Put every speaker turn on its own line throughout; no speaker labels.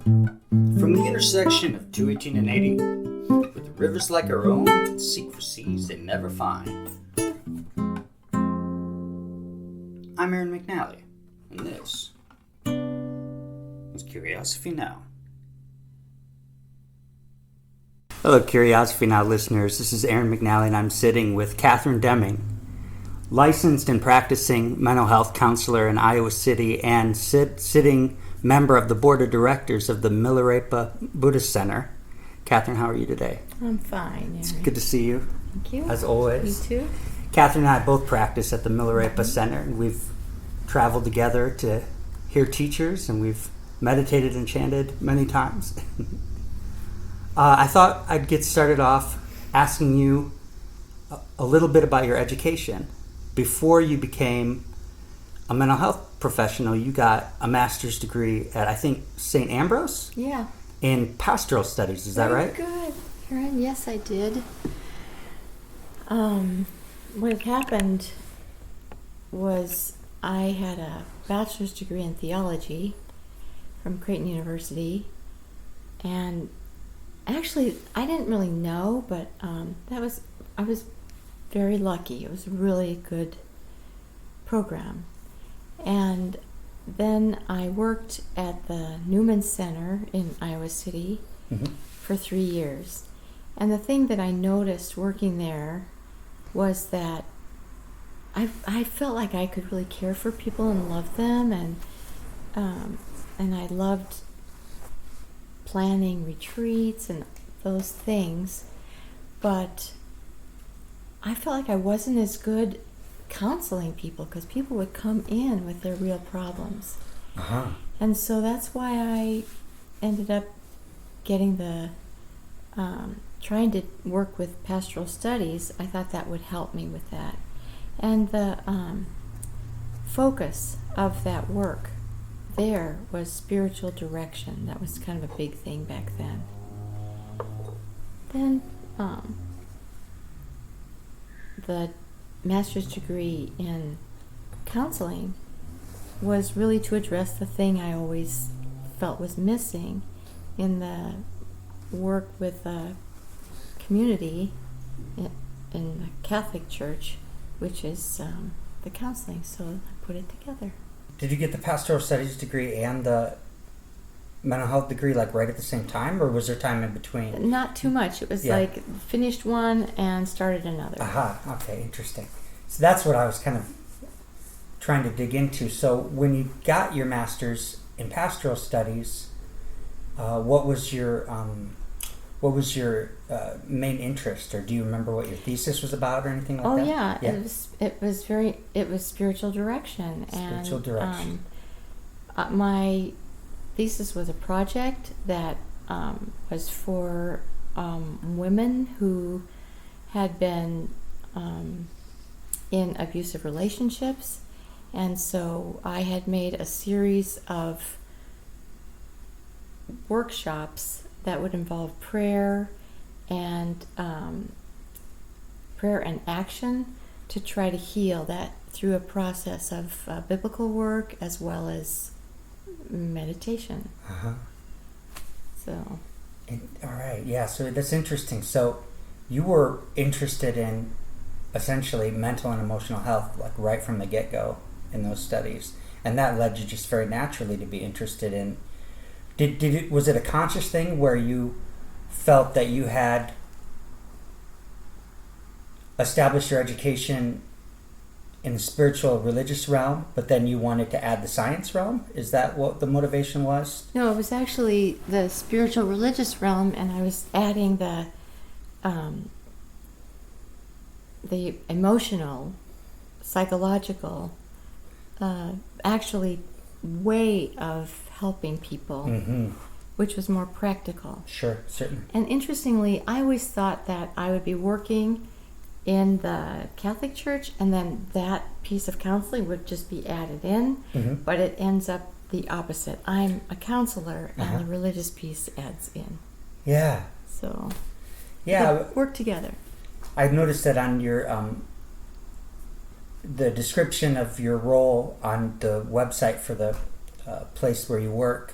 From the intersection of 218 and 80, with rivers like our own that seek for seas they never find. I'm Aaron McNally, and this is Curiosity Now. Hello, Curiosity Now listeners. This is Aaron McNally, and I'm sitting with Catherine Deming, licensed and practicing mental health counselor in Iowa City and sitting member of the board of directors of the Milarepa Buddhist Center. Catherine, how are you today?
I'm fine, Aaron.
It's good to see you.
Thank you.
As always.
You too.
Catherine and I both practice at the Milarepa Center, and we've traveled together to hear teachers, and we've meditated and chanted many times. I thought I'd get started off asking you a little bit about your education. Before you became a mental health professional, you got a master's degree at, I think, St. Ambrose?
Yeah.
In pastoral studies, is that right?
Very good, Aaron. Yes, I did. What had happened was I had a bachelor's degree in theology from Creighton University, and actually, I didn't really know, but I was very lucky. It was a really good program. And then I worked at the Newman Center in Iowa City for 3 years. And the thing that I noticed working there was that I felt like I could really care for people and love them, and I loved planning retreats and those things, but I felt like I wasn't as good counseling people because people would come in with their real problems. And so that's why I ended up getting the trying to work with pastoral studies. I thought that would help me with that, and the focus of that work there was spiritual direction. That was kind of a big thing back then. Then the master's degree in counseling was really to address the thing I always felt was missing in the work with the community in the Catholic Church, which is the counseling. So I put it together.
Did you get the pastoral studies degree and the mental health degree like right at the same time, or was there time in between?
Not too much. It was like finished one and started another.
Okay, interesting. So that's what I was kind of trying to dig into. So when you got your master's in pastoral studies, what was your main interest, or do you remember what your thesis was about or anything like that?
Oh yeah, it was spiritual direction.
Spiritual direction.
My thesis was a project that was for women who had been in abusive relationships, and so I had made a series of workshops that would involve prayer and action to try to heal that through a process of biblical work as well as meditation. So.
All right, yeah. So that's interesting. So you were interested in essentially mental and emotional health, like right from the get-go in those studies, and that led you just very naturally to be interested in. Was it a conscious thing where you felt that you had established your education in the spiritual religious realm, but then you wanted to add the science realm? Is that what the motivation was?
No, it was actually the spiritual religious realm, and I was adding the emotional, psychological, actually way of helping people, which was more practical.
Sure, certainly.
And interestingly, I always thought that I would be working in the Catholic Church, and then that piece of counseling would just be added in, but it ends up the opposite. I'm a counselor, and the religious piece adds in.
Yeah.
So,
yeah,
work together.
I've noticed that on your the description of your role on the website for the place where you work,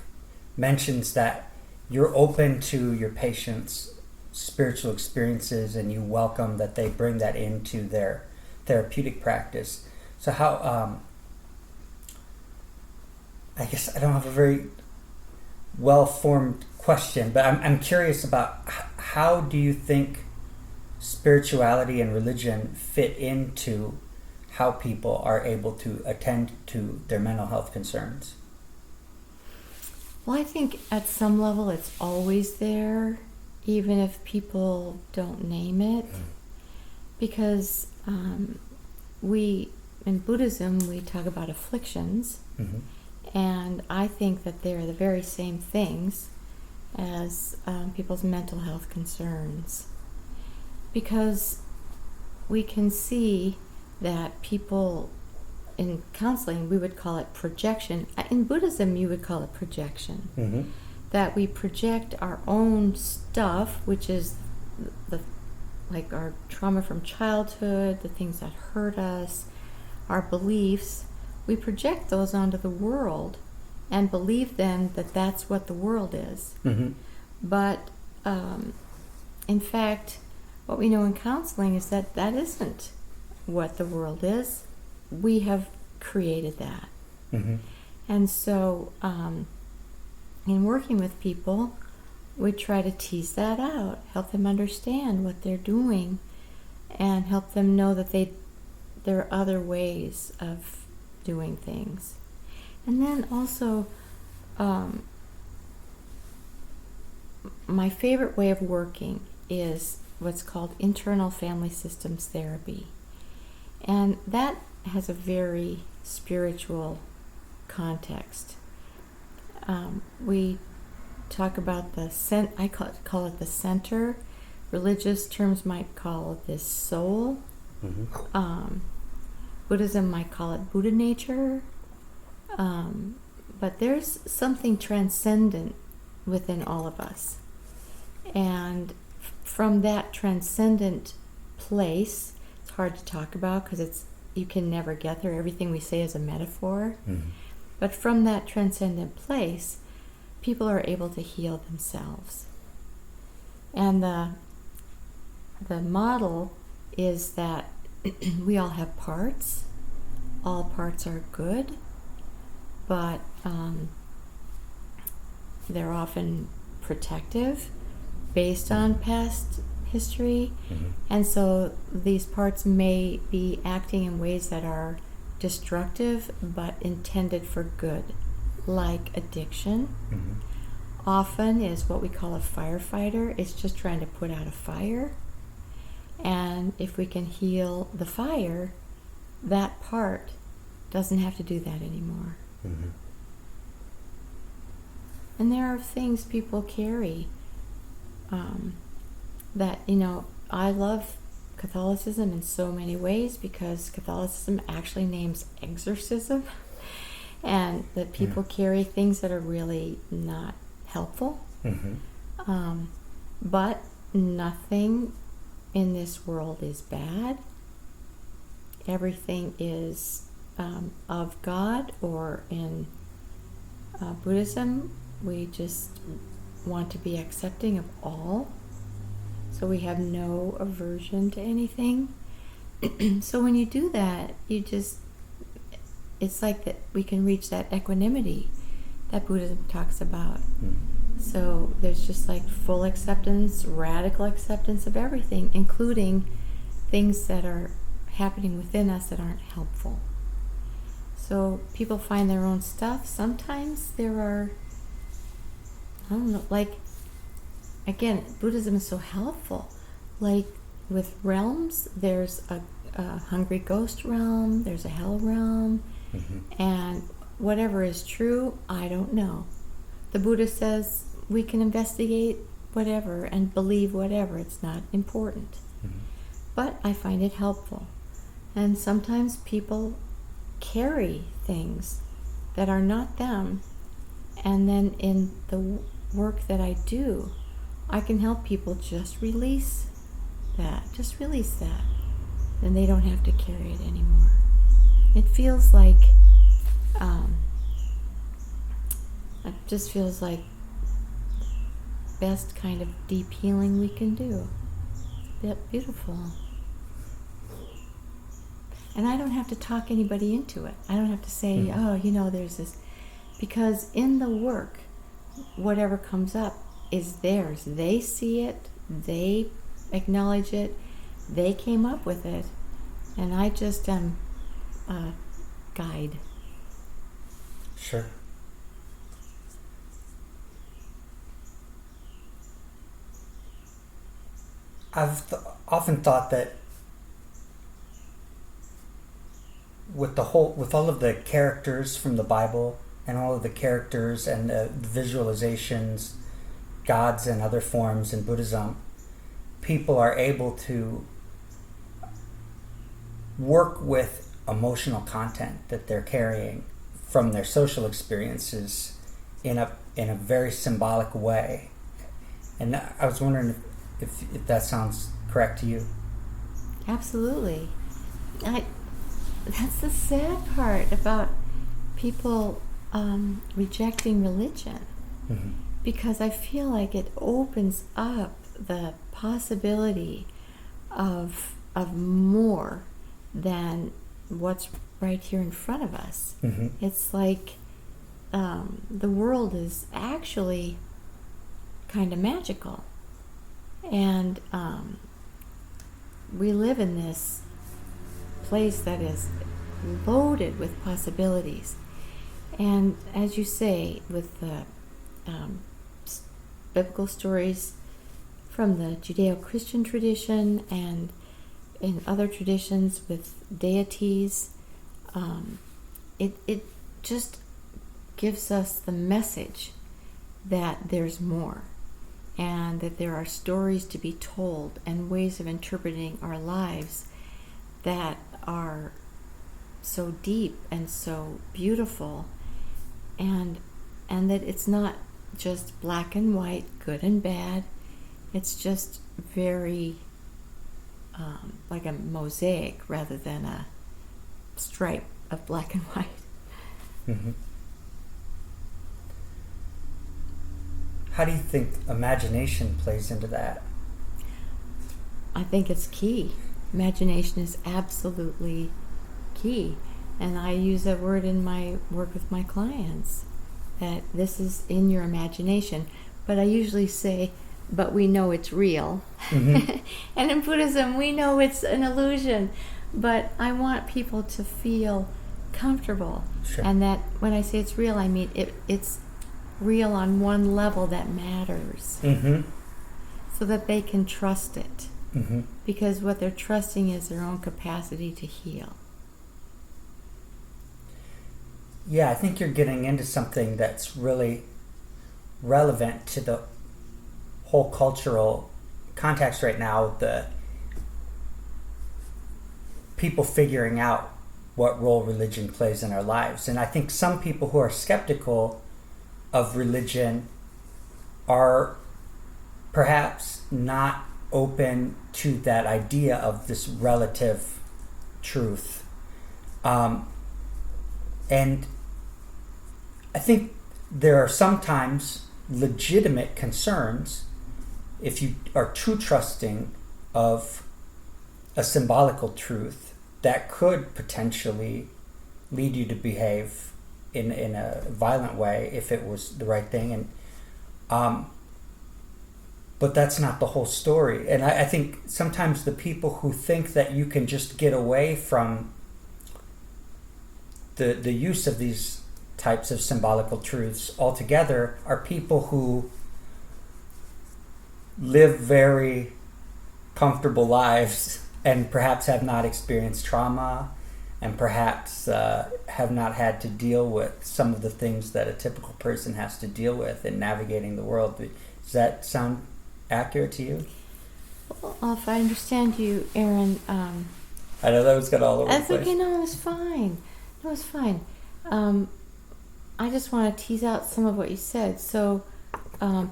mentions that you're open to your patients' spiritual experiences and you welcome that they bring that into their therapeutic practice. So how, I guess I don't have a very well-formed question, but I'm curious about how do you think spirituality and religion fit into how people are able to attend to their mental health concerns?
Well, I think at some level it's always there, even if people don't name it, because we, in Buddhism, we talk about afflictions, and I think that they're the very same things as people's mental health concerns, because we can see that people in counseling, we would call it projection. In Buddhism, you would call it projection. That we project our own stuff, which is like our trauma from childhood, the things that hurt us, our beliefs. We project those onto the world and believe then that that's what the world is. But in fact, what we know in counseling is that that isn't what the world is. We have created that. And so in working with people, we try to tease that out, help them understand what they're doing, and help them know that there are other ways of doing things. And then also, my favorite way of working is what's called internal family systems therapy. And that has a very spiritual context. We talk about I call it the center. Religious terms might call it this soul. Buddhism might call it Buddha nature. But there's something transcendent within all of us. And from that transcendent place, it's hard to talk about because you can never get there. Everything we say is a metaphor. But from that transcendent place, people are able to heal themselves. And the model is that we all have parts. All parts are good, but they're often protective based on past history. And so these parts may be acting in ways that are destructive but intended for good, like addiction. Often is what we call a firefighter. It's just trying to put out a fire. And if we can heal the fire, that part doesn't have to do that anymore. And there are things people carry that, I love Catholicism in so many ways because Catholicism actually names exorcism, and that people carry things that are really not helpful. But nothing in this world is bad. Everything is of God, or in Buddhism, we just want to be accepting of all. So we have no aversion to anything. So when you do that, it's like that we can reach that equanimity that Buddhism talks about. So there's just like full acceptance, radical acceptance of everything, including things that are happening within us that aren't helpful. So people find their own stuff. Sometimes there are, again, Buddhism is so helpful. Like with realms, there's a hungry ghost realm, there's a hell realm, and whatever is true, I don't know. The Buddha says we can investigate whatever and believe whatever. It's not important. But I find it helpful. And sometimes people carry things that are not them, and then in the work that I do, I can help people just release that. Then they don't have to carry it anymore. It feels like, best kind of deep healing we can do. Beautiful. And I don't have to talk anybody into it. I don't have to say, oh, there's this. Because in the work, whatever comes up is theirs. They see it. They acknowledge it. They came up with it. And I just am a guide.
Sure. I've often thought that with all of the characters from the Bible and all of the characters and the visualizations, gods and other forms in Buddhism, people are able to work with emotional content that they're carrying from their social experiences in a very symbolic way. And I was wondering if that sounds correct to you.
Absolutely. That's the sad part about people rejecting religion, because I feel like it opens up the possibility of more than what's right here in front of us. It's like the world is actually kind of magical, and we live in this place that is loaded with possibilities. And as you say, with the biblical stories from the Judeo-Christian tradition and in other traditions with deities, it just gives us the message that there's more, and that there are stories to be told and ways of interpreting our lives that are so deep and so beautiful, and that it's not just black and white, good and bad. It's just very like a mosaic rather than a stripe of black and white.
How do you think imagination plays into that?
I think it's key. Imagination is absolutely key. And I use that word in my work with my clients, that this is in your imagination. But I usually say, but we know it's real. And in Buddhism, we know it's an illusion. But I want people to feel comfortable.
Sure.
And that when I say it's real, I mean it's real on one level that matters. So that they can trust it. Because what they're trusting is their own capacity to heal.
Yeah, I think you're getting into something that's really relevant to the whole cultural context right now, the people figuring out what role religion plays in our lives. And I think some people who are skeptical of religion are perhaps not open to that idea of this relative truth. And I think there are sometimes legitimate concerns if you are too trusting of a symbolical truth that could potentially lead you to behave in a violent way if it was the right thing. And but that's not the whole story. And I think sometimes the people who think that you can just get away from the use of these types of symbolical truths altogether are people who live very comfortable lives and perhaps have not experienced trauma and perhaps have not had to deal with some of the things that a typical person has to deal with in navigating the world. Does that sound accurate to you?
Well, if I understand you, Aaron...
I know that was got all over the place.
That's okay, no, it was fine. No, it's fine. I just want to tease out some of what you said. So,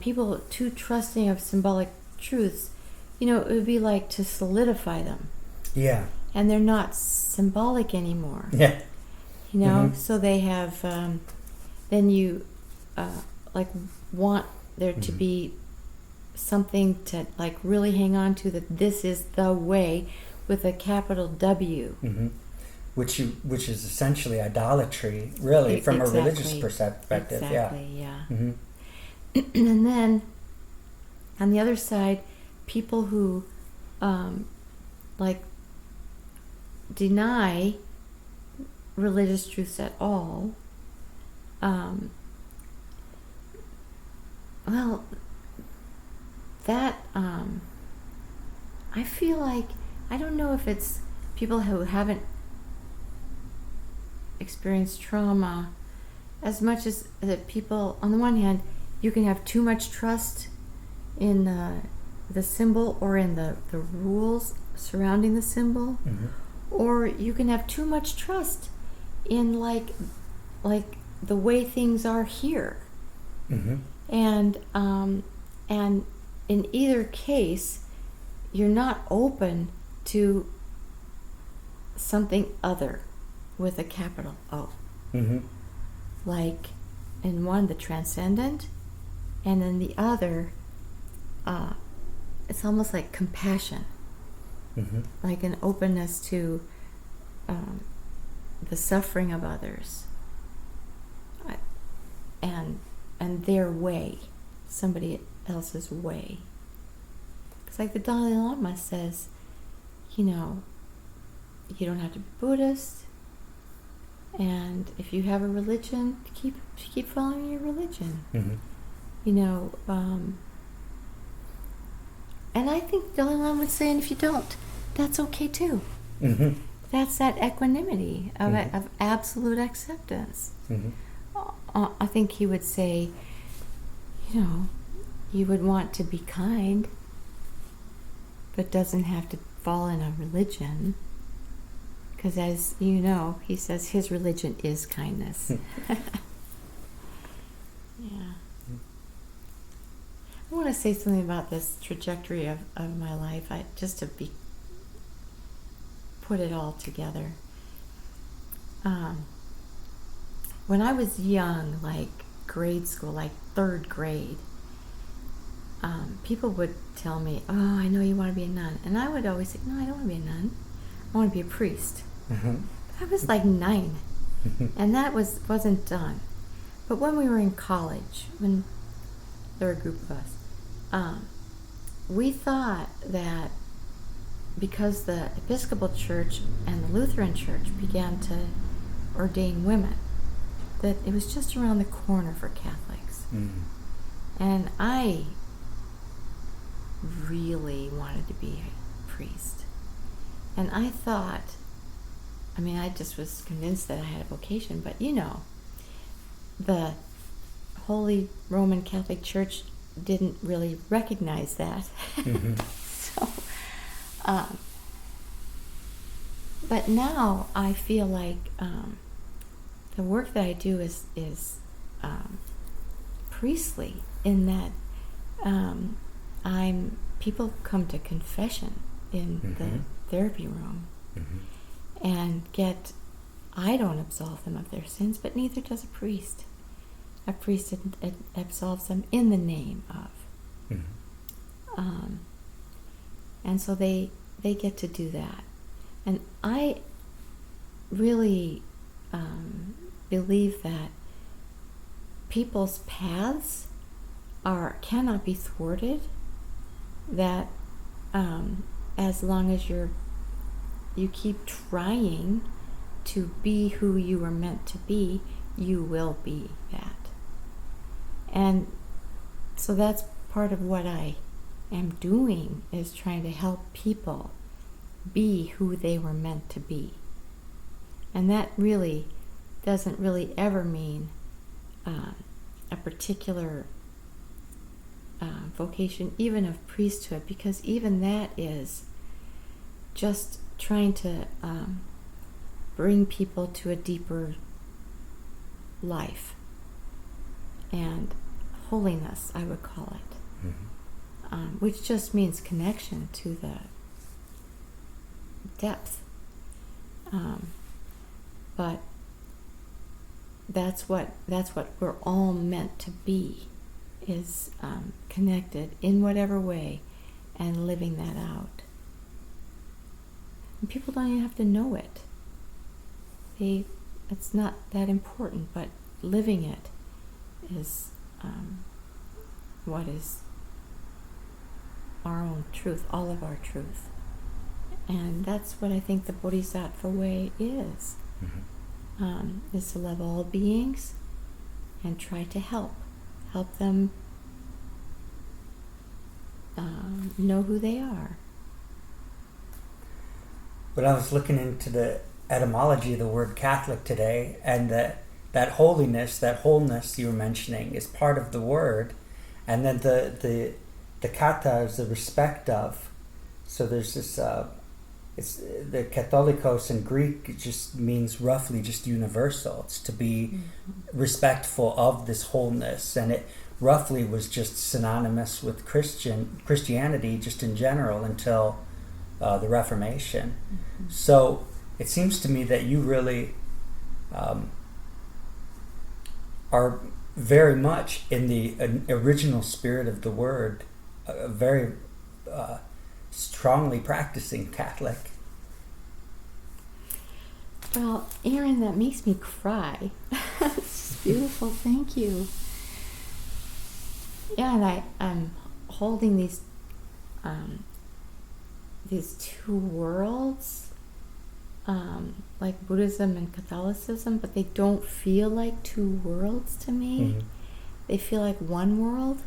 people too trusting of symbolic truths, it would be like to solidify them.
Yeah.
And they're not symbolic anymore.
Yeah.
So they have, then you, want there to be something to like really hang on to, that this is the way with a capital W.
Mm-hmm. Which is essentially idolatry, really, from a religious perspective.
Exactly, yeah.
Mm-hmm.
And then on the other side, people who like deny religious truths at all, well, that I feel like, I don't know if it's people who haven't experienced trauma as much as that people, on the one hand, you can have too much trust in the symbol or in the rules surrounding the symbol,
Mm-hmm.
or you can have too much trust in like the way things are here.
Mm-hmm.
And in either case, you're not open to something other with a capital O.
Mm-hmm.
Like in one, the transcendent, and in the other, it's almost like compassion,
Mm-hmm.
like an openness to the suffering of others, and their way, somebody else's way. It's like the Dalai Lama says, you know, you don't have to be Buddhist, and if you have a religion, keep following your religion.
Mm-hmm.
You know, and I think Dalai Lama would say, and if you don't, that's okay too.
Mm-hmm.
That's that equanimity of,
Mm-hmm.
of absolute acceptance.
Mm-hmm.
I think he would say, you know, you would want to be kind, but doesn't have to fall in a religion. Because as you know, he says his religion is kindness. Yeah. I want to say something about this trajectory of my life, just to put it all together. When I was young, like grade school, like third grade, people would tell me, "Oh, I know you want to be a nun," and I would always say, "No, I don't want to be a nun. I want to be a priest."
Mm-hmm.
I was like 9, and that wasn't done. But when we were in college, when there were a group of us, we thought that because the Episcopal Church and the Lutheran Church began to ordain women, that it was just around the corner for Catholics.
Mm-hmm.
And I really wanted to be a priest. And I thought, I just was convinced that I had a vocation, but you know, the Holy Roman Catholic Church didn't really recognize that.
Mm-hmm.
So, but now I feel like the work that I do is priestly, in that people come to confession in
Mm-hmm.
the therapy room,
Mm-hmm.
and I don't absolve them of their sins, but neither does a priest. A priest absolves them in the name of.
Mm-hmm.
And so they get to do that. And I really believe that people's paths cannot be thwarted, that as long as you keep trying to be who you were meant to be, you will be that. And so that's part of what I am doing, is trying to help people be who they were meant to be. And that really doesn't really ever mean a particular vocation, even of priesthood, because even that is just trying to bring people to a deeper life and holiness, I would call it,
Mm-hmm.
which just means connection to the depth. But that's what we're all meant to be. is connected in whatever way, and living that out. And people don't even have to know it. It's not that important, but living it is what is our own truth, all of our truth. And that's what I think the Bodhisattva way is. Is to love all beings and try to help them know who they are.
But I was looking into the etymology of the word Catholic today, and that holiness, that wholeness you were mentioning, is part of the word, and then the kata is the respect of. So there's this. It's the Catholicos in Greek. It just means roughly just universal. It's to be respectful of this wholeness, and it roughly was just synonymous with Christianity just in general until the Reformation. So it seems to me that you really are very much in the original spirit of the word, very strongly practicing Catholic.
Well, Aaron, that makes me cry. It's beautiful. Thank you. Yeah, and I'm holding these two worlds, like Buddhism and Catholicism, but they don't feel like two worlds to me. They feel like one world,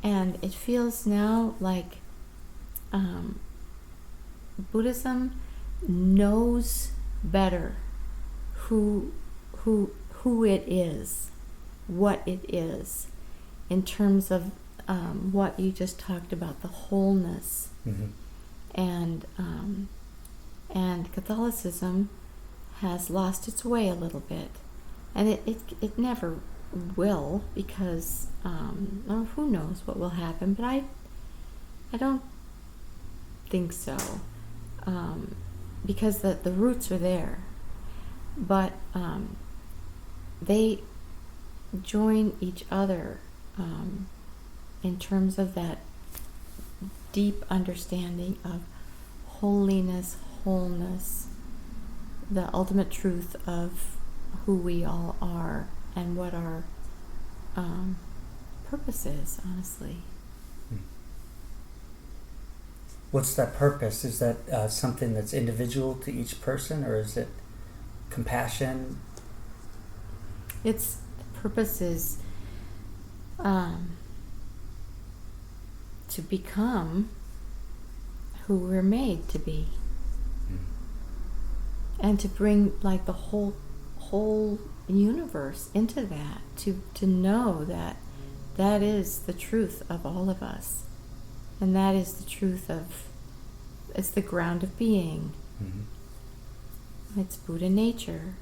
and it feels now like Buddhism knows better who it is, what it is, in terms of what you just talked about, the wholeness. And Catholicism has lost its way a little bit, and it never will, because who knows what will happen, but I don't think so, because the roots are there, but they join each other in terms of that deep understanding of holiness, wholeness, the ultimate truth of who we all are and what our purpose is, honestly.
What's that purpose? Is that something that's individual to each person, or is it compassion?
Its purpose is to become who we're made to be, and to bring like the whole universe into that, to know that that is the truth of all of us, and that is the truth of, it's the ground of being. It's Buddha nature.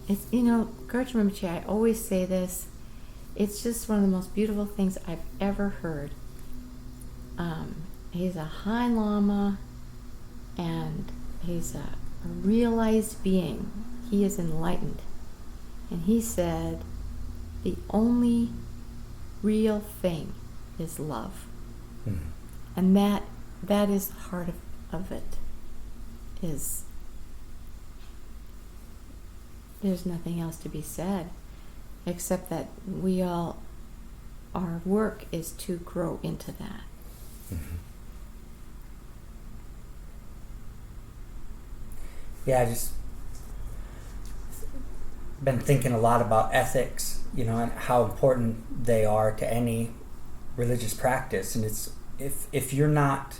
It's, Gurj Rinpoche, I always say this, it's just one of the most beautiful things I've ever heard. He's a high lama, and he's a realized being. He is enlightened. And he said, the only real thing is love. And that is the heart of it. Is there's nothing else to be said, except that our work is to grow into that.
Yeah, I just been thinking a lot about ethics, and how important they are to any religious practice. And it's if you're not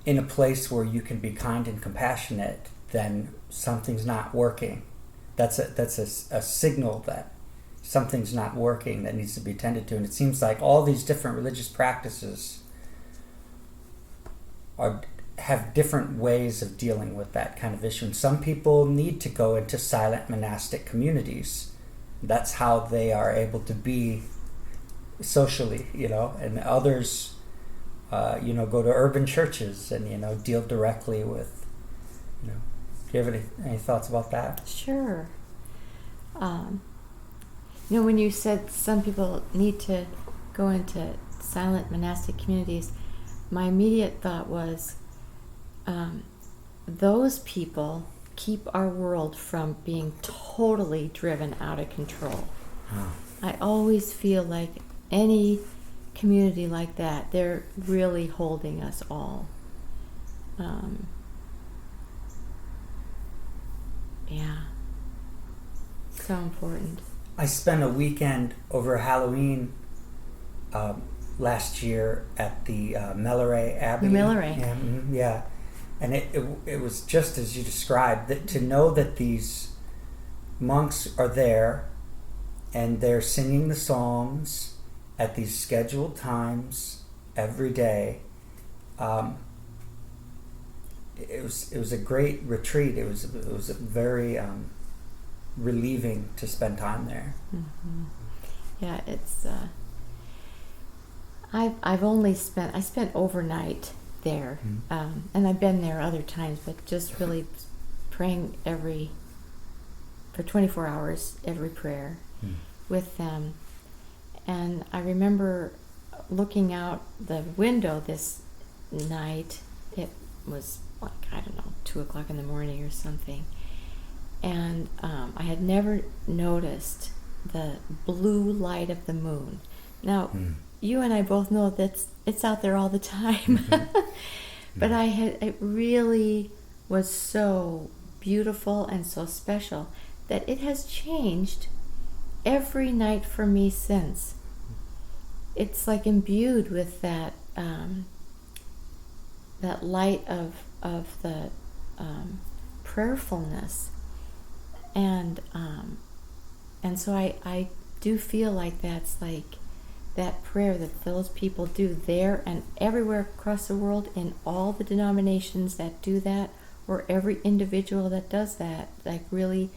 in a place where you can be kind and compassionate, then something's not working. That's a signal that something's not working, that needs to be tended to. And it seems like all these different religious practices have different ways of dealing with that kind of issue. And some people need to go into silent monastic communities. That's how they are able to be socially, and others go to urban churches and deal directly with, do you have any thoughts about that?
Sure. You know, when you said some people need to go into silent monastic communities, my immediate thought was those people keep our world from being totally driven out of control.
Oh.
I always feel like any community like that, they're really holding us all. Yeah. So important.
I spent a weekend over Halloween last year at the Melleray Abbey.
Melleray.
Yeah, yeah. And it was just as you described, that to know that these monks are there and they're singing the psalms at these scheduled times every day. It was a great retreat. It was very relieving to spend time there.
Mm-hmm. Yeah, it's. I spent overnight there, and I've been there other times, but just really praying for 24 hours every prayer with them. And I remember looking out the window this night. It was like, I don't know, 2 o'clock in the morning or something. And I had never noticed the blue light of the moon. Now, you and I both know that it's out there all the time. But it really was so beautiful and so special that it has changed every night for me since. It's like imbued with that that light of the prayerfulness, and so I do feel like that's like that prayer that those people do there and everywhere across the world, in all the denominations that do that, or every individual that does that, like really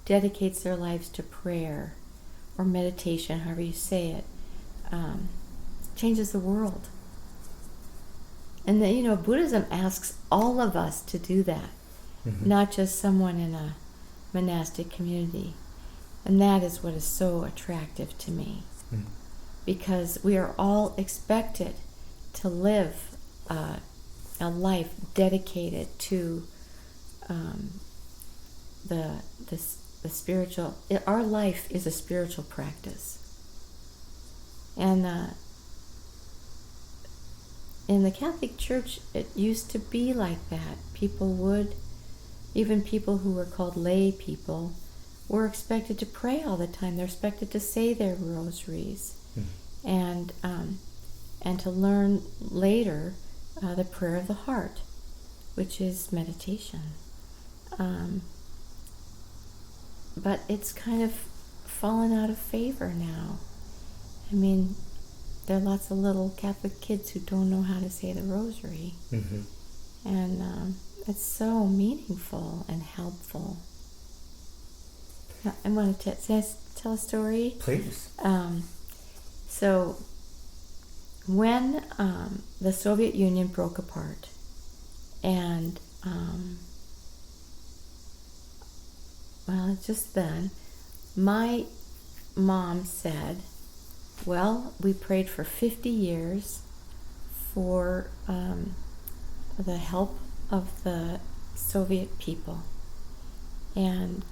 dedicates their lives to prayer or meditation, however you say it, changes the world. And that, Buddhism asks all of us to do that, not just someone in a monastic community. And that is what is so attractive to me, because we are all expected to live a life dedicated to the spiritual. Our life is a spiritual practice, and in the Catholic Church, it used to be like that. Even people who were called lay people, were expected to pray all the time. They're expected to say their rosaries, and to learn later the prayer of the heart, which is meditation. But it's kind of fallen out of favor now. I mean, there are lots of little Catholic kids who don't know how to say the rosary. And it's so meaningful and helpful. I want to tell a story.
Please.
So when the Soviet Union broke apart, and just then, my mom said, well, we prayed for 50 years for the help of the Soviet people. And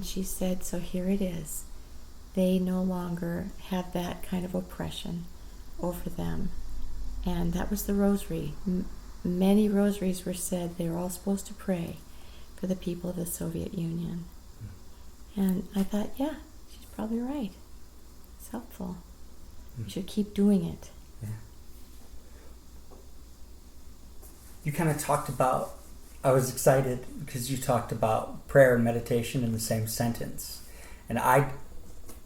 she said, so here it is. They no longer have that kind of oppression over them. And that was the rosary. Many rosaries were said. They were all supposed to pray for the people of the Soviet Union. And I thought, yeah, she's probably right. It's helpful. We should keep doing it.
Yeah. You kind of talked about, I was excited because you talked about prayer and meditation in the same sentence. And I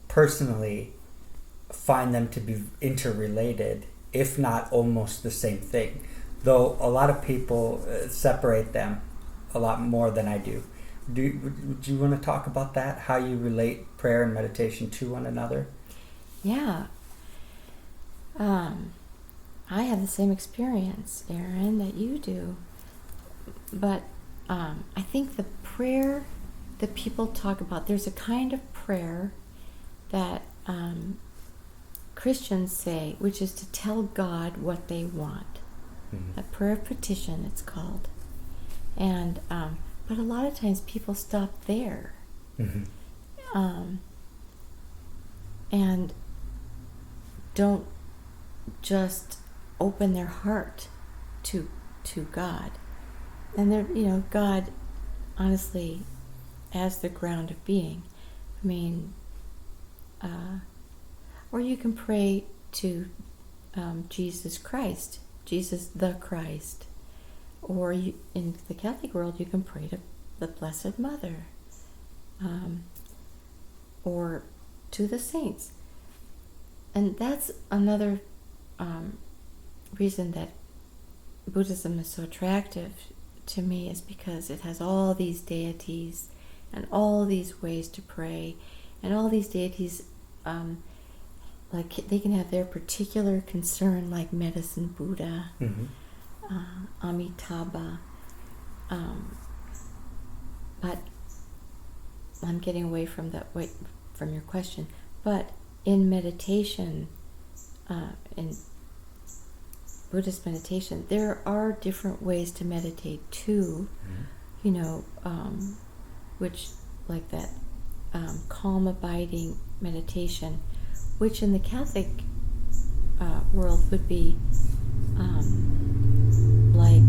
personally find them to be interrelated, if not almost the same thing. Though a lot of people separate them a lot more than I do. Do you want to talk about that? How you relate prayer and meditation to one another?
Yeah. I have the same experience, Aaron, that you do. But I think the prayer that people talk about, there's a kind of prayer that Christians say, which is to tell God what they want. A prayer of petition, it's called. And but a lot of times people stop there, and don't just open their heart to God. And they're, God, honestly, as the ground of being. I mean, or you can pray to Jesus Christ, Jesus the Christ. Or in the Catholic world, you can pray to the Blessed Mother, or to the saints. And that's another reason that Buddhism is so attractive to me, is because it has all these deities and all these ways to pray, and all these deities, like they can have their particular concern, like Medicine Buddha, Amitabha, but I'm getting away from your question. But in meditation, in Buddhist meditation, there are different ways to meditate too, which, like that calm abiding meditation, which in the Catholic world would be like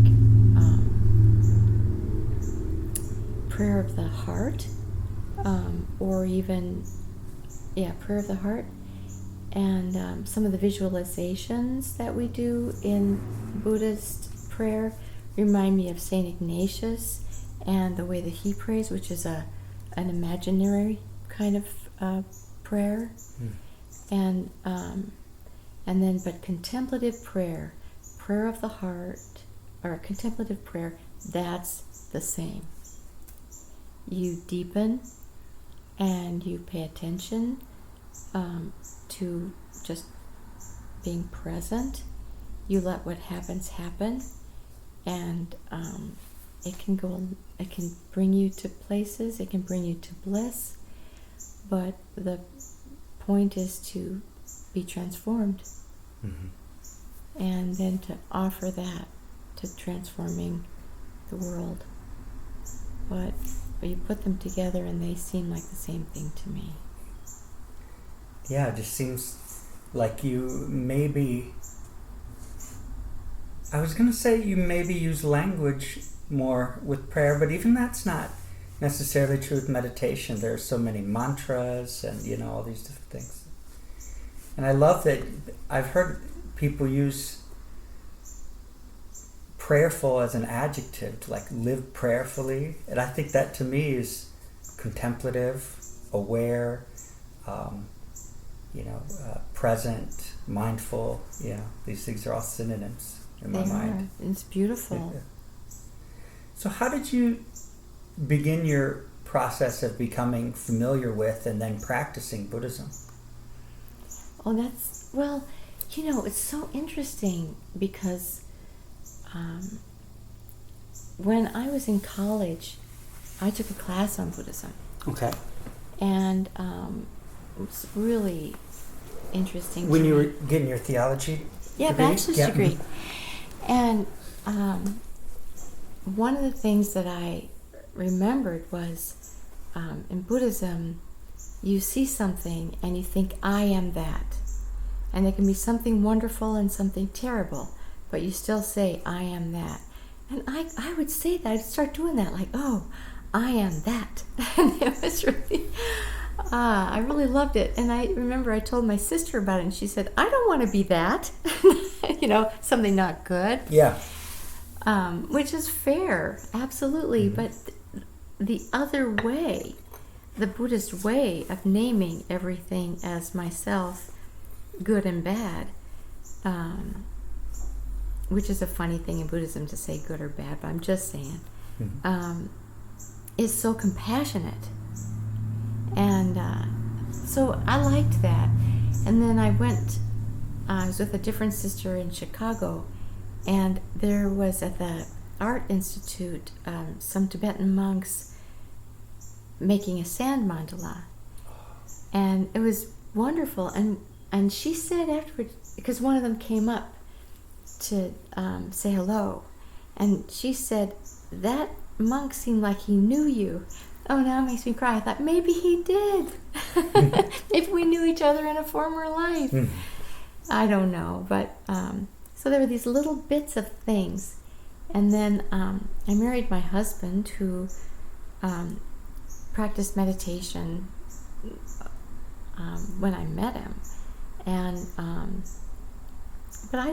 prayer of the heart, or even prayer of the heart. And some of the visualizations that we do in Buddhist prayer remind me of Saint Ignatius and the way that he prays, which is an imaginary kind of prayer. And then, but contemplative prayer, prayer of the heart, or contemplative prayer, that's the same. You deepen and you pay attention to just being present. You let what happens happen, and it can bring you to places, it can bring you to bliss, but the point is to be transformed, and then to offer that to transforming the world. But you put them together and they seem like the same thing to me.
Yeah, it just seems like you maybe, I was going to say you maybe use language more with prayer, but even that's not necessarily true with meditation. There are so many mantras and, all these different things. And I love that I've heard people use prayerful as an adjective, to like live prayerfully. And I think that to me is contemplative, aware, present, mindful. These things are all synonyms in my mind.
It's beautiful.
Yeah. So how did you begin your process of becoming familiar with and then practicing Buddhism?
Oh, it's so interesting because when I was in college, I took a class on Buddhism.
Okay.
And it was really interesting.
When you were getting your theology degree?
Bachelor's degree. And one of the things that I remembered was in Buddhism, you see something and you think, I am that. And it can be something wonderful and something terrible, but you still say, I am that. And I would say that, I'd start doing that, like, oh, I am that. And it was really, I really loved it. And I remember I told my sister about it, and she said, I don't want to be that. Something not good.
Yeah.
Which is fair, absolutely. But the other way, the Buddhist way of naming everything as myself, good and bad, which is a funny thing in Buddhism to say good or bad, but I'm just saying, is so compassionate. And so I liked that. And then I was with a different sister in Chicago, and there was at the Art Institute some Tibetan monks making a sand mandala. And it was wonderful. And she said afterwards, because one of them came up to say hello, and she said, that monk seemed like he knew you. Oh, now it makes me cry. I thought, maybe he did. If we knew each other in a former life. I don't know. But so there were these little bits of things. And then I married my husband, who practiced meditation when I met him. And but I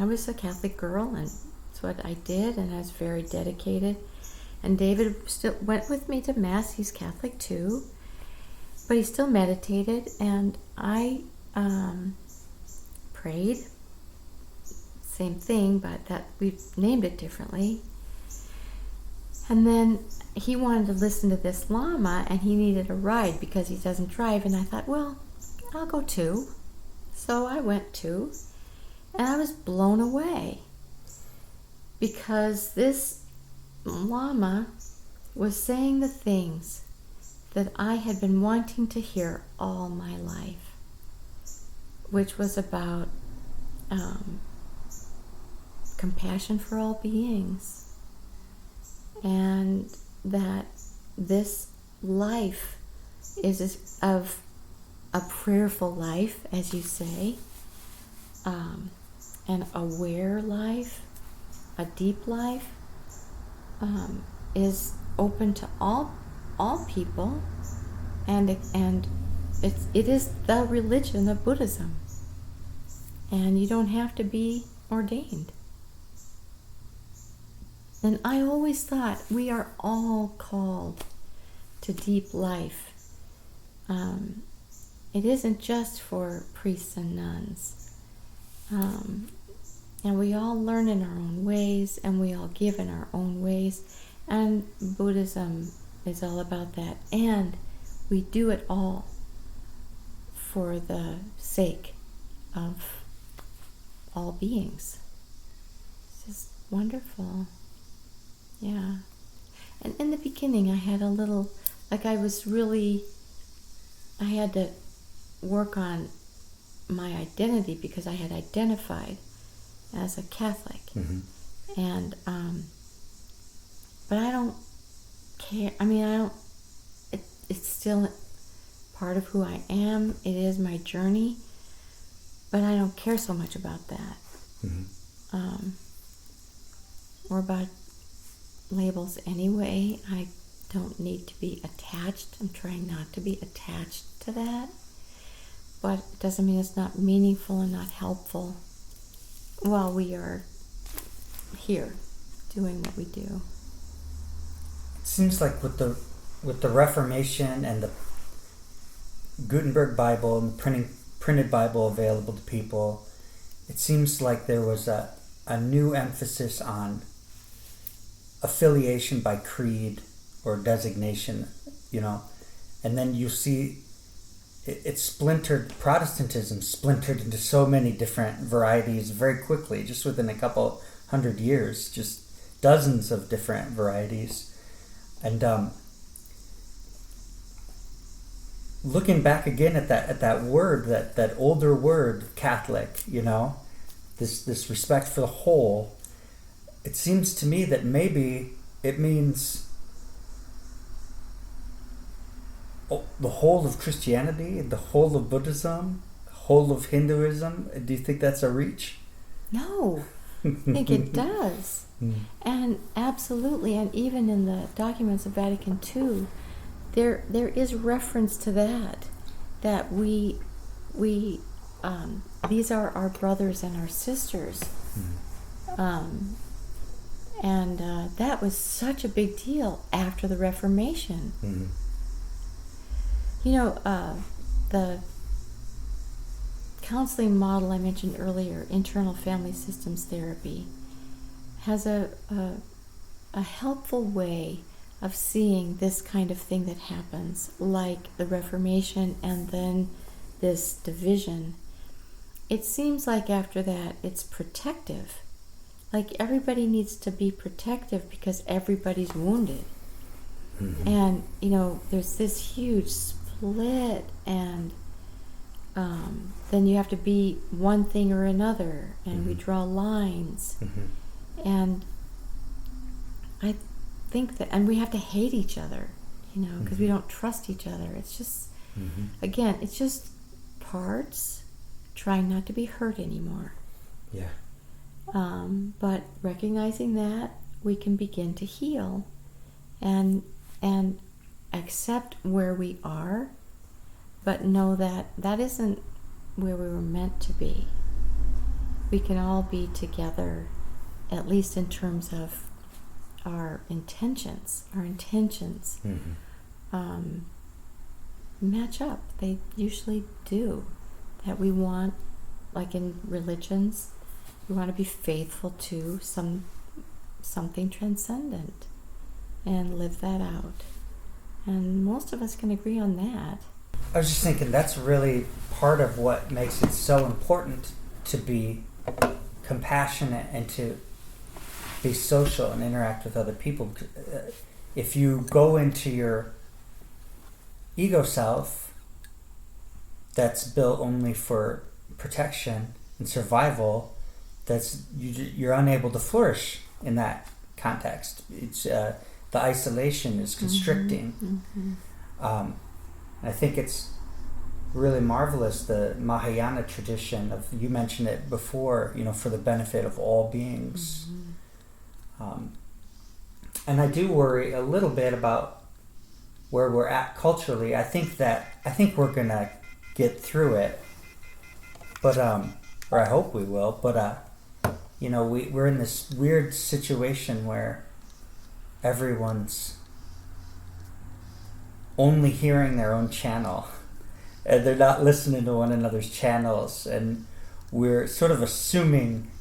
was a Catholic girl, and that's what I did, and I was very dedicated. And David still went with me to Mass. He's Catholic too, but he still meditated, and I prayed. Same thing, but that we've named it differently. And then he wanted to listen to this Lama, and he needed a ride because he doesn't drive. And I thought, well, I'll go too. So I went too, and I was blown away because this Lama was saying the things that I had been wanting to hear all my life, which was about compassion for all beings, and that this life is of a prayerful life, as you say, an aware life, a deep life, is open to all people, and it is the religion of Buddhism, and you don't have to be ordained. And I always thought we are all called to deep life. It isn't just for priests and nuns. And we all learn in our own ways, and we all give in our own ways. And Buddhism is all about that. And we do it all for the sake of all beings. It's just wonderful. Yeah. And in the beginning, I had a little, I had to work on my identity because I had identified as a Catholic. Mm-hmm. And, but I don't care. It's still part of who I am. It is my journey, but I don't care so much about that. Mm-hmm. Or about labels anyway. I don't need to be attached. I'm trying not to be attached to that. But it doesn't mean it's not meaningful and not helpful while we are here doing what we do.
It seems like with the Reformation and the Gutenberg Bible and the printed Bible available to people, it seems like there was a new emphasis on affiliation by creed or designation, and then you see it splintered. Protestantism splintered into so many different varieties very quickly, just within a couple hundred years, just dozens of different varieties. And looking back again at that word, that older word, Catholic, this respect for the whole, it seems to me that maybe it means the whole of Christianity, the whole of Buddhism, the whole of Hinduism. Do you think that's a reach?
No, I think it does. And absolutely, and even in the documents of Vatican II, there is reference to that we these are our brothers and our sisters. And that was such a big deal after the Reformation. Mm-hmm. The counseling model I mentioned earlier, internal family systems therapy, has a helpful way of seeing this kind of thing that happens, like the Reformation and then this division. It seems like after that it's protective. Like everybody needs to be protective because everybody's wounded. Mm-hmm. And, there's this huge split split, and then you have to be one thing or another, and we draw lines. And I think that, and we have to hate each other, because we don't trust each other. It's just, again, it's just parts trying not to be hurt anymore.
Yeah.
But recognizing that, we can begin to heal and accept where we are, but know that that isn't where we were meant to be. We can all be together, at least in terms of our intentions. Our intentions match up. They usually do. That we want, like in religions, we want to be faithful to something transcendent and live that out. And most of us can agree on that.
I was just thinking that's really part of what makes it so important to be compassionate and to be social and interact with other people. If you go into your ego self that's built only for protection and survival, you're unable to flourish in that context. It's the isolation is constricting. I think it's really marvelous, the Mahayana tradition of, you mentioned it before, for the benefit of all beings. And I do worry a little bit about where we're at culturally. I think we're gonna get through it, but or I hope we will. But we're in this weird situation where everyone's only hearing their own channel, and they're not listening to one another's channels, and we're sort of assuming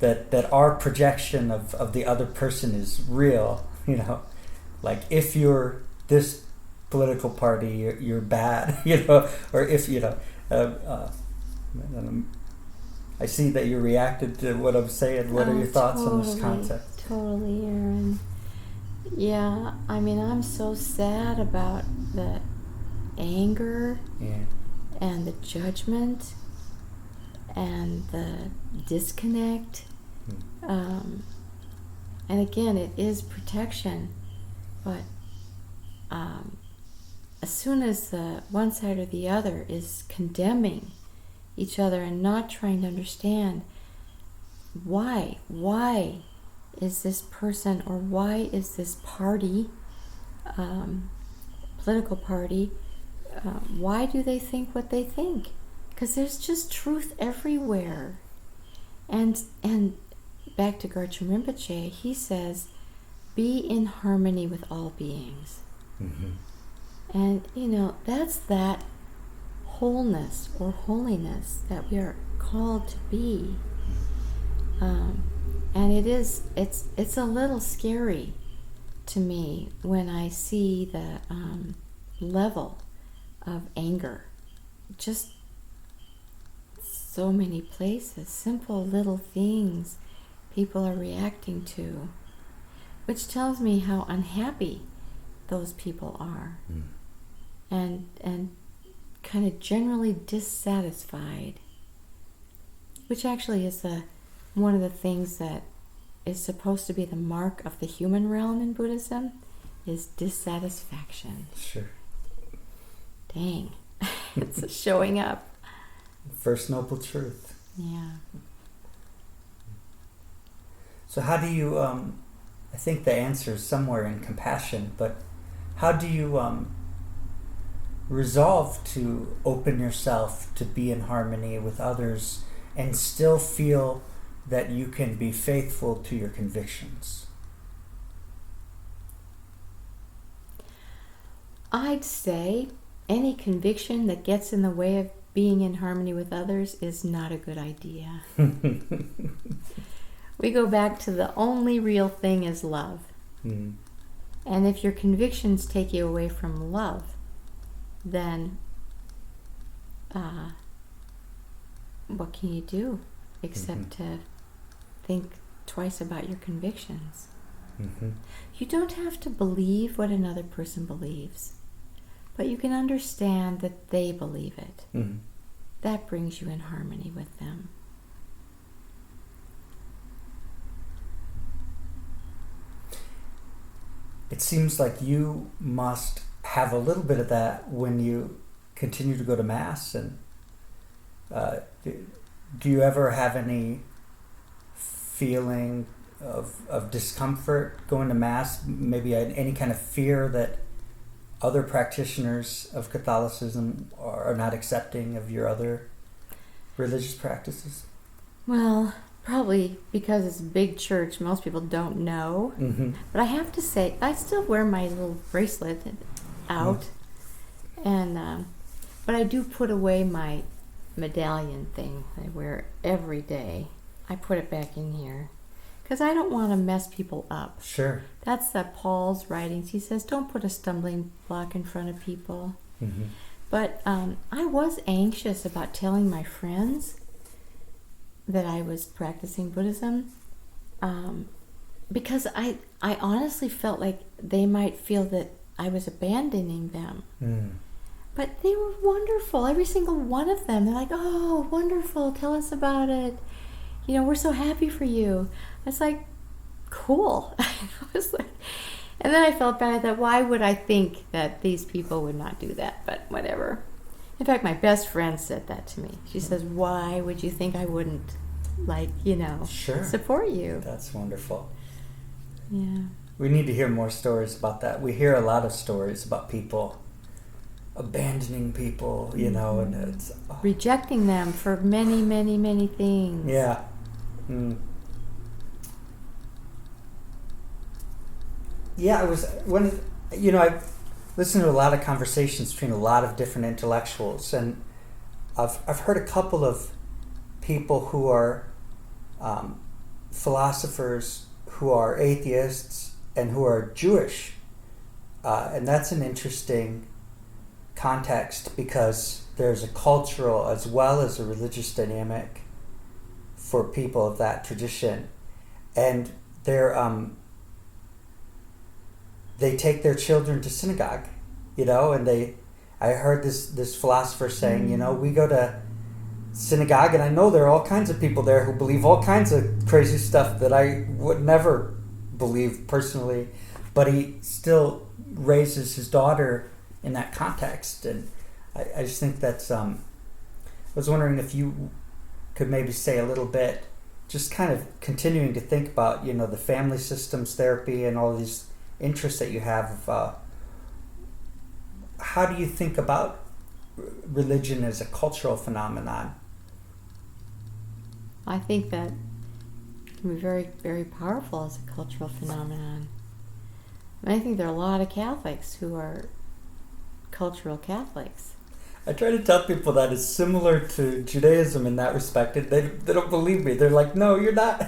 that our projection of the other person is real. Like, if you're this political party, you're bad, or if I see that you reacted to what I'm saying. What are your thoughts on this concept?
Totally, Aaron. Yeah, I'm so sad about the anger and the judgment and the disconnect. And again, it is protection, but as soon as the one side or the other is condemning each other and not trying to understand why is this person, or why is this party, political party, why do they think what they think? Because there's just truth everywhere. And back to Garchen Rinpoche, he says, be in harmony with all beings. And that's that wholeness or holiness that we are called to be. And it's a little scary to me when I see the level of anger. Just so many places, simple little things people are reacting to, which tells me how unhappy those people are, and kind of generally dissatisfied, which actually is one of the things that is supposed to be the mark of the human realm in Buddhism, is dissatisfaction.
Sure.
Dang. It's showing up.
First noble truth.
Yeah.
So how do you, I think the answer is somewhere in compassion, but how do you resolve to open yourself to be in harmony with others and still feel that you can be faithful to your convictions?
I'd say any conviction that gets in the way of being in harmony with others is not a good idea. We go back to the only real thing is love. And if your convictions take you away from love, then what can you do except to think twice about your convictions? You don't have to believe what another person believes, but you can understand that they believe it.
Mm-hmm.
That brings you in harmony with them.
It seems like you must have a little bit of that when you continue to go to Mass. And do you ever have any feeling of discomfort going to Mass? Maybe any kind of fear that other practitioners of Catholicism are not accepting of your other religious practices?
Well, probably because it's a big church, most people don't know.
Mm-hmm.
But I have to say, I still wear my little bracelet out, and but I do put away my medallion thing I wear every day. I put it back in here because I don't want to mess people up.
Sure.
That's Paul's writings. He says, don't put a stumbling block in front of people.
Mm-hmm.
But I was anxious about telling my friends that I was practicing Buddhism because I honestly felt like they might feel that I was abandoning them.
Mm.
But they were wonderful, every single one of them. They're like, oh, wonderful, tell us about it. You know, we're so happy for you. I was like, cool. I was like, and then I felt bad. I thought, why would I think that these people would not do that? But whatever. In fact, my best friend said that to me. She says, why would you think I wouldn't,
Sure.
support you?
That's wonderful.
Yeah.
We need to hear more stories about that. We hear a lot of stories about people abandoning people, and it's... Oh.
Rejecting them for many, many, many things.
Yeah. Mm. Yeah, I listened to a lot of conversations between a lot of different intellectuals, and I've heard a couple of people who are philosophers who are atheists and who are Jewish, and that's an interesting context because there's a cultural as well as a religious dynamic for people of that tradition, and they take their children to synagogue, and I heard this philosopher saying, we go to synagogue, and I know there are all kinds of people there who believe all kinds of crazy stuff that I would never believe personally, but he still raises his daughter in that context, and I just think that's I was wondering if you could maybe say a little bit, just kind of continuing to think about the family systems therapy and all these interests that you have. How do you think about religion as a cultural phenomenon?
I think that can be very, very powerful as a cultural phenomenon. And I think there are a lot of Catholics who are cultural Catholics.
I try to tell people that it's similar to Judaism in that respect. They don't believe me. They're like, no, you're not.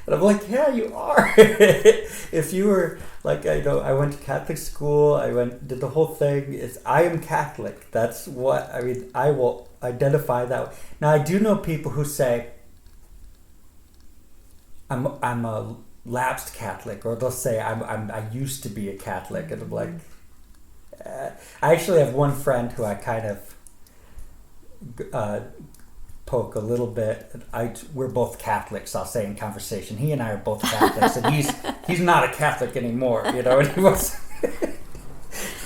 And I'm like, yeah, you are. If you were like, I went to Catholic school. Did the whole thing. I am Catholic. That's what I will identify that way. Now I do know people who say, I'm a lapsed Catholic, or they'll say I used to be a Catholic, and I'm like, I actually have one friend who I kind of poke a little bit. We're both Catholics, I'll say in conversation. He and I are both Catholics, and he's not a Catholic anymore, and he was.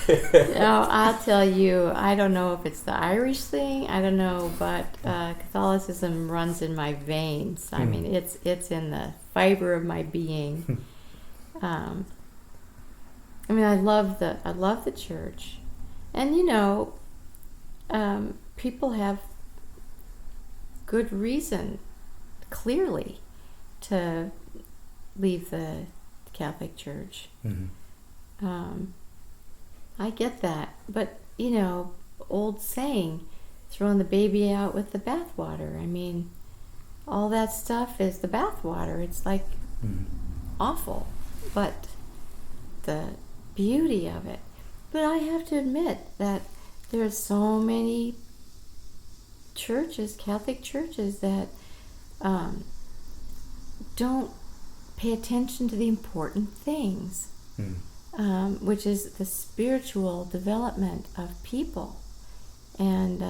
No, I'll tell you, I don't know if it's the Irish thing, I don't know, but Catholicism runs in my veins. I mean, it's in the fiber of my being. I love the church, and people have good reason, clearly, to leave the Catholic Church.
Mm-hmm.
I get that, but old saying, throwing the baby out with the bathwater. I mean, all that stuff is the bathwater. It's like awful, but the beauty of it. But I have to admit that there's so many churches, Catholic churches, that don't pay attention to the important things. which is the spiritual development of people, and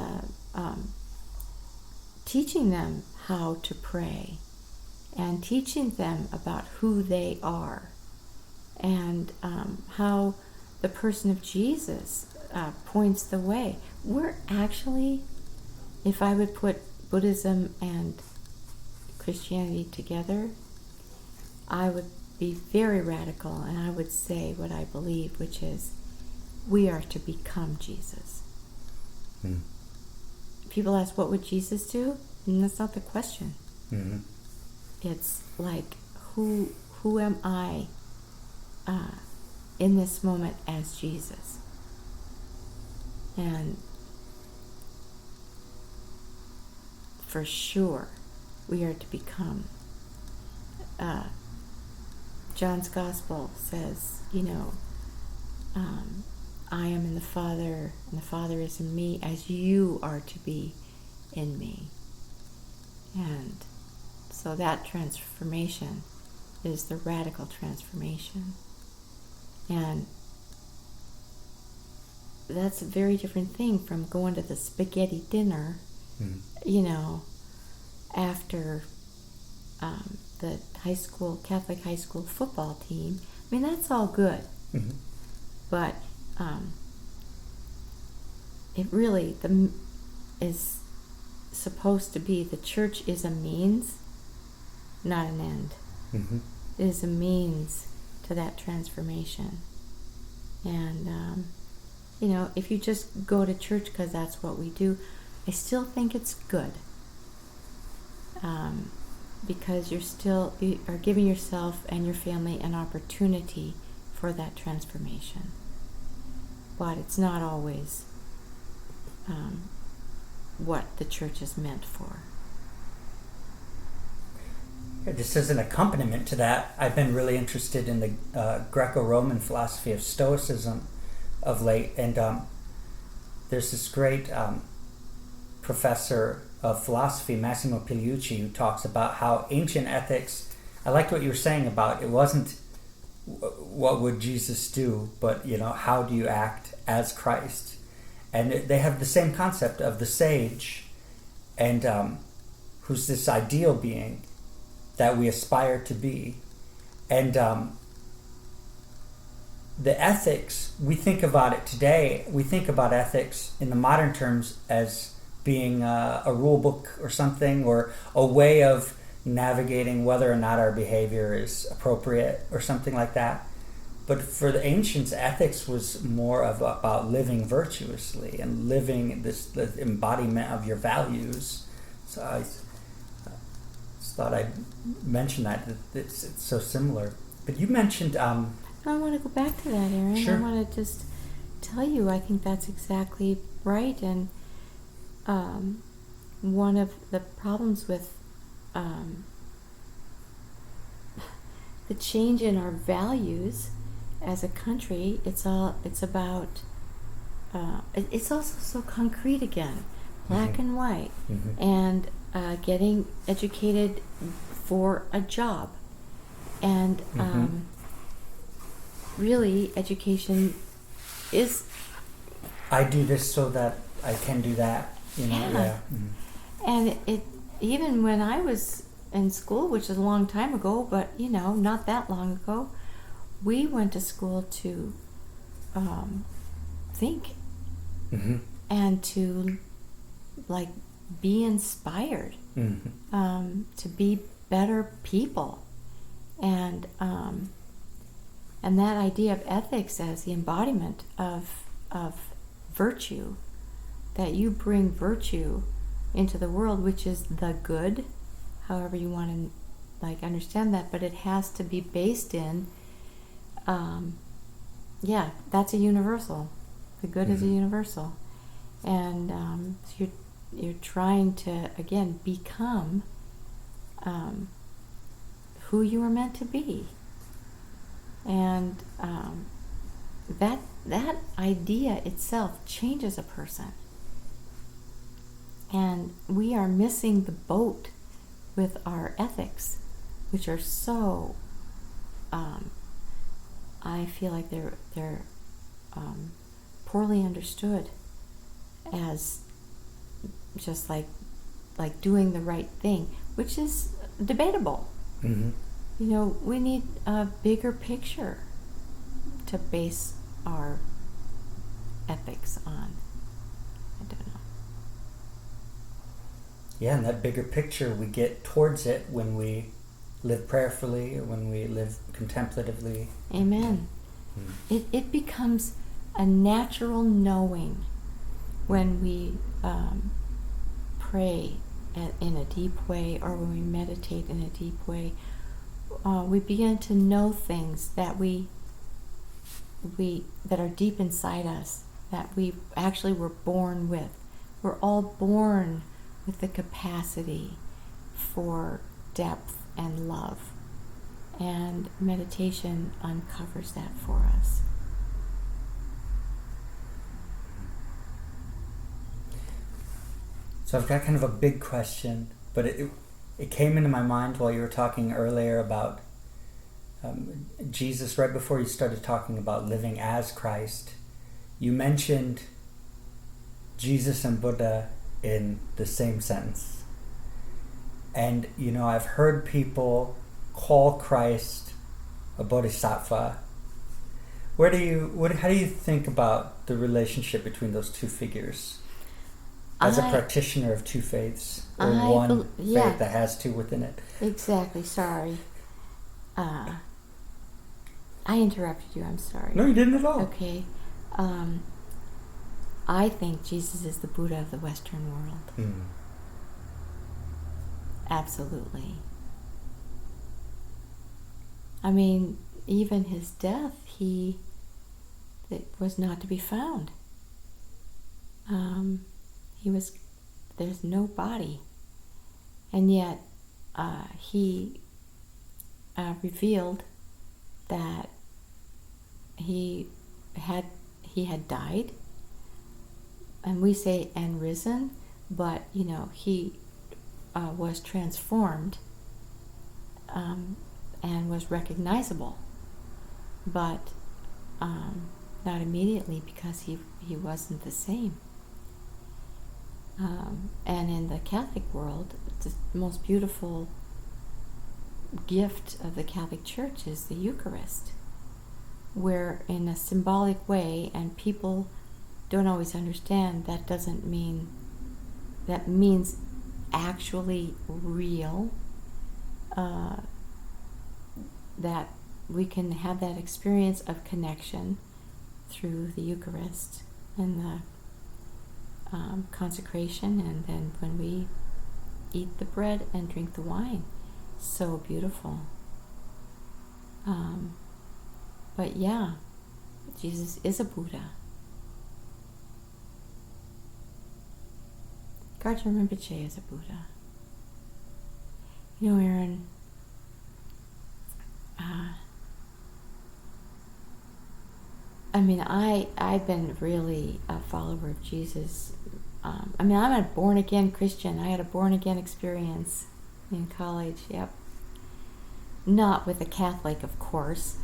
teaching them how to pray, and teaching them about who they are, and how the person of Jesus points the way. We're actually, if I would put Buddhism and Christianity together, I would be very radical, and I would say what I believe, which is we are to become Jesus. People ask, what would Jesus do? And that's not the question. It's like, who am I in this moment as Jesus? And for sure, we are to become. John's Gospel says, I am in the Father, and the Father is in me, as you are to be in me. And so that transformation is the radical transformation. And that's a very different thing from going to the spaghetti dinner, after the Catholic high school football team. I mean, that's all good. But it really is supposed to be, the church is a means, not an end. It is a means to that transformation. And, if you just go to church because that's what we do, I still think it's good. Because you are giving yourself and your family an opportunity for that transformation. But it's not always what the church is meant for.
Just as an accompaniment to that, I've been really interested in the Greco-Roman philosophy of Stoicism of late, and there's this great professor of philosophy, Massimo Pigliucci, who talks about how ancient ethics, I liked what you were saying about it wasn't what would Jesus do, but how do you act as Christ? And they have the same concept of the sage, and who's this ideal being that we aspire to be. And the ethics, we think about it today, we think about ethics in the modern terms as being a rule book or something, or a way of navigating whether or not our behavior is appropriate or something like that. But for the ancients, ethics was more about living virtuously and living the embodiment of your values. So I just thought I'd mention that it's so similar. But you mentioned...
I want to go back to that, Aaron.
Sure.
I want to just tell you, I think that's exactly right. And one of the problems with the change in our values as a country, it's about it's also so concrete again, black and white, and getting educated for a job, and really education is,
I do this so that I can do that.
And it even when I was in school, which is a long time ago, but not that long ago, we went to school to think and to be inspired, to be better people, and that idea of ethics as the embodiment of virtue, that you bring virtue into the world, which is the good, however you want to understand that, but it has to be based in that's a universal. The good is a universal, and so you're trying to again become who you were meant to be, and that idea itself changes a person. And we are missing the boat with our ethics, which are so I feel like they're poorly understood as just like doing the right thing, which is debatable.
Mm-hmm.
You know, we need a bigger picture to base our ethics on. I don't know.
Yeah, and that bigger picture, we get towards it when we live prayerfully, or when we live contemplatively.
Amen.
Mm-hmm.
It becomes a natural knowing when we pray in a deep way, or when we meditate in a deep way. We begin to know things that that are deep inside us, that we actually were born with. We're all born with the capacity for depth and love, and meditation uncovers that for us.
So I've got kind of a big question, but it came into my mind while you were talking earlier about Jesus, right before you started talking about living as Christ. You mentioned Jesus and Buddha in the same sentence. And, you know, I've heard people call Christ a bodhisattva. How do you think about the relationship between those two figures? As a practitioner of two faiths, or one faith that has two within it.
Exactly, sorry. I interrupted you, I'm sorry.
No, you didn't at all.
Okay. I think Jesus is the Buddha of the Western world.
Mm.
Absolutely. I mean, even his death, it was not to be found. There's no body. And yet, he revealed that he had died, and we say and risen, but you know, he was transformed and was recognizable, but not immediately, because he wasn't the same. And in the Catholic world, the most beautiful gift of the Catholic Church is the Eucharist, where in a symbolic way, and people don't always understand, that means actually real, that we can have that experience of connection through the Eucharist and the consecration, and then when we eat the bread and drink the wine. So beautiful. But yeah, Jesus is a Buddha. Garchen Rinpoche is a Buddha. You know, Aaron, I mean, I've been really a follower of Jesus. I mean, I'm a born-again Christian. I had a born-again experience in college, yep. Not with a Catholic, of course.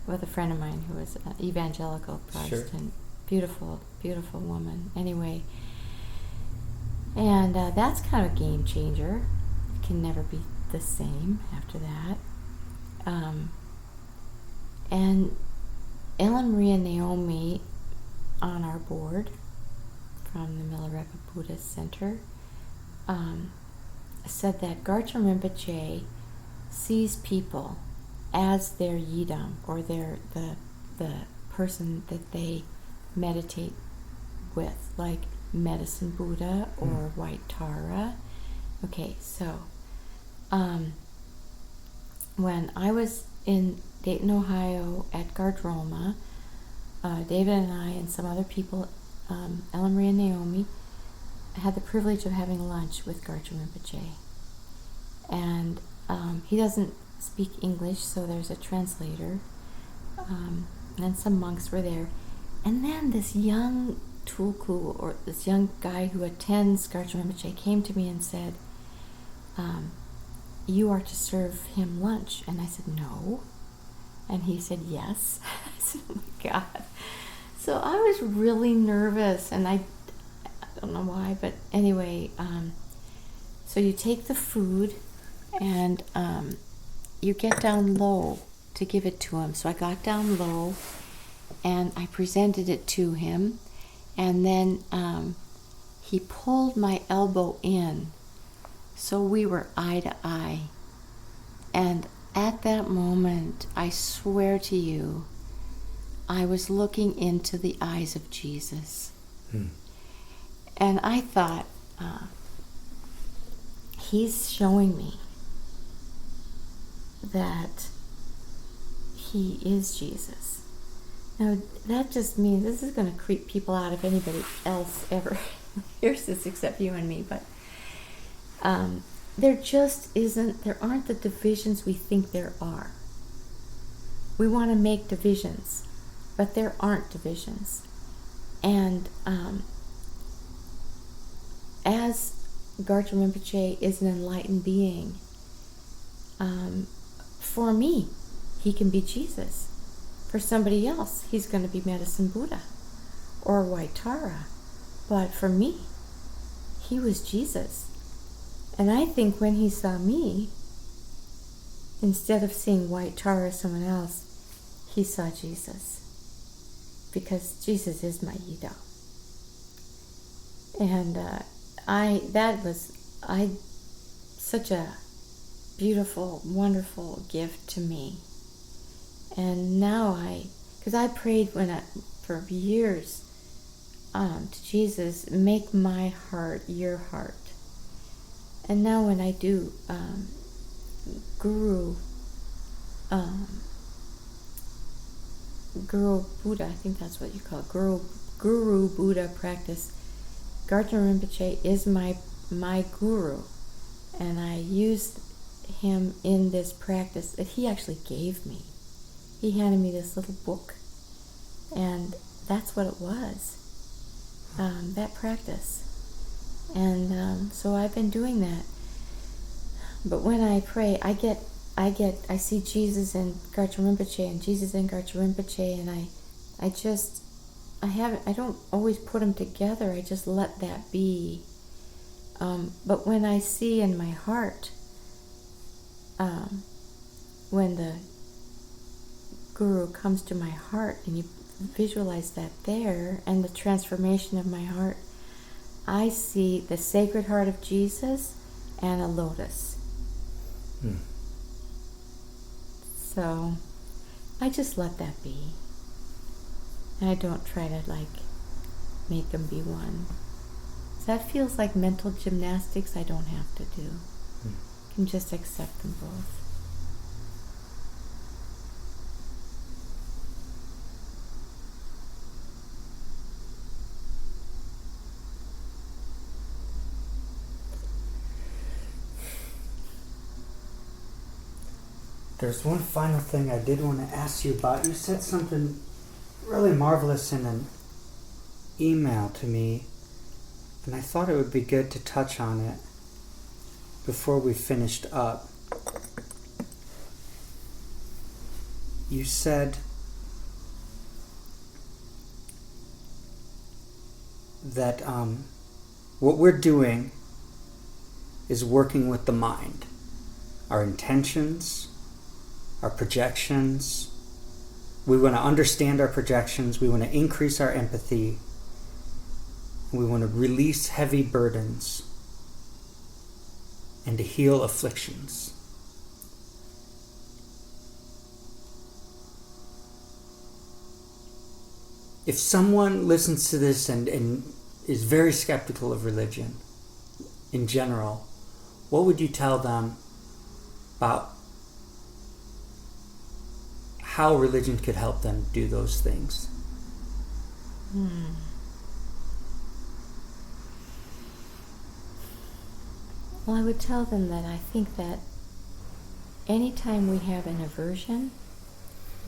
With a friend of mine who was an evangelical Protestant. Sure. Beautiful, beautiful woman. Anyway, and that's kind of a game changer. It can never be the same after that. And Ellen Marie and Naomi on our board from the Milarepa Buddhist Center said that Garchen Rinpoche sees people as their yidam, or the person that they meditate with, like Medicine Buddha or White Tara. Okay, so when I was in Dayton, Ohio at Gardroma, David and I and some other people, Ellen Marie and Naomi, had the privilege of having lunch with Garchen Rinpoche. And he doesn't speak English, so there's a translator. And some monks were there. And then this young tulku, or this young guy who attends Garchen Rinpoche, came to me and said, you are to serve him lunch. And I said, no. And he said, yes. I said, oh my God. So I was really nervous, and I don't know why, but anyway, so you take the food and you get down low to give it to him. So I got down low and I presented it to him, and then he pulled my elbow in, so we were eye to eye. And at that moment, I swear to you, I was looking into the eyes of Jesus. And I thought, he's showing me that he is Jesus. Now, that just means this is going to creep people out if anybody else ever hears this except you and me, but there aren't the divisions we think there are. We want to make divisions, but there aren't divisions. And as Garcha Rinpoche is an enlightened being, for me, he can be Jesus. For somebody else, he's going to be Medicine Buddha or White Tara. But for me, he was Jesus. And I think when he saw me, instead of seeing White Tara or someone else, he saw Jesus. Because Jesus is my Yido. And such a beautiful, wonderful gift to me. And now because I prayed for years to Jesus, make my heart your heart. And now when I do Guru Buddha, I think that's what you call it, Guru Buddha practice, Garcha Rinpoche is my guru, and I used him in this practice that he actually gave me. He handed me this little book, and that's what it was, that practice. And so I've been doing that. But when I pray, I see Jesus in Garcha Rinpoche and Jesus in Garcha Rinpoche, and I don't always put them together. I just let that be. But when I see in my heart, when the Guru comes to my heart, and you visualize that there, and the transformation of my heart, I see the Sacred Heart of Jesus and a lotus. So I just let that be. And I don't try to make them be one. So that feels like mental gymnastics I don't have to do. I can just accept them both.
There's one final thing I did want to ask you about. You said something really marvelous in an email to me, and I thought it would be good to touch on it before we finished up. You said that what we're doing is working with the mind, our intentions, our projections. We want to understand our projections. We want to increase our empathy. We want to release heavy burdens and to heal afflictions. If someone listens to this and is very skeptical of religion in general, what would you tell them about how religion could help them do those things?
Well, I would tell them that I think that anytime we have an aversion,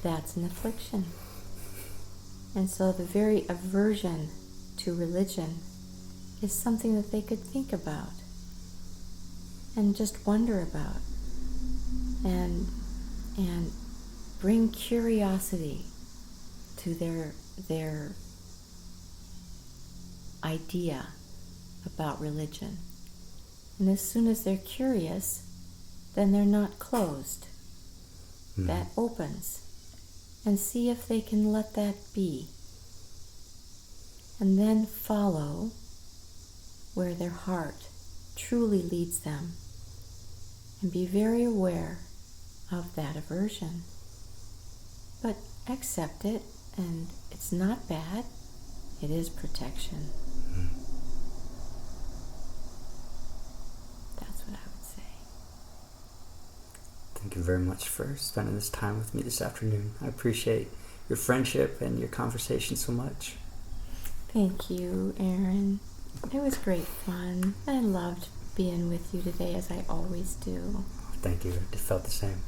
that's an affliction. And so the very aversion to religion is something that they could think about and just wonder about and bring curiosity to their idea about religion. And as soon as they're curious, then they're not closed. That opens. And see if they can let that be. And then follow where their heart truly leads them. And be very aware of that aversion. But accept it, and it's not bad. It is protection. That's what I would say.
Thank you very much for spending this time with me this afternoon. I appreciate your friendship and your conversation so much.
Thank you, Aaron. It was great fun. I loved being with you today, as I always do.
Thank you. It felt the same.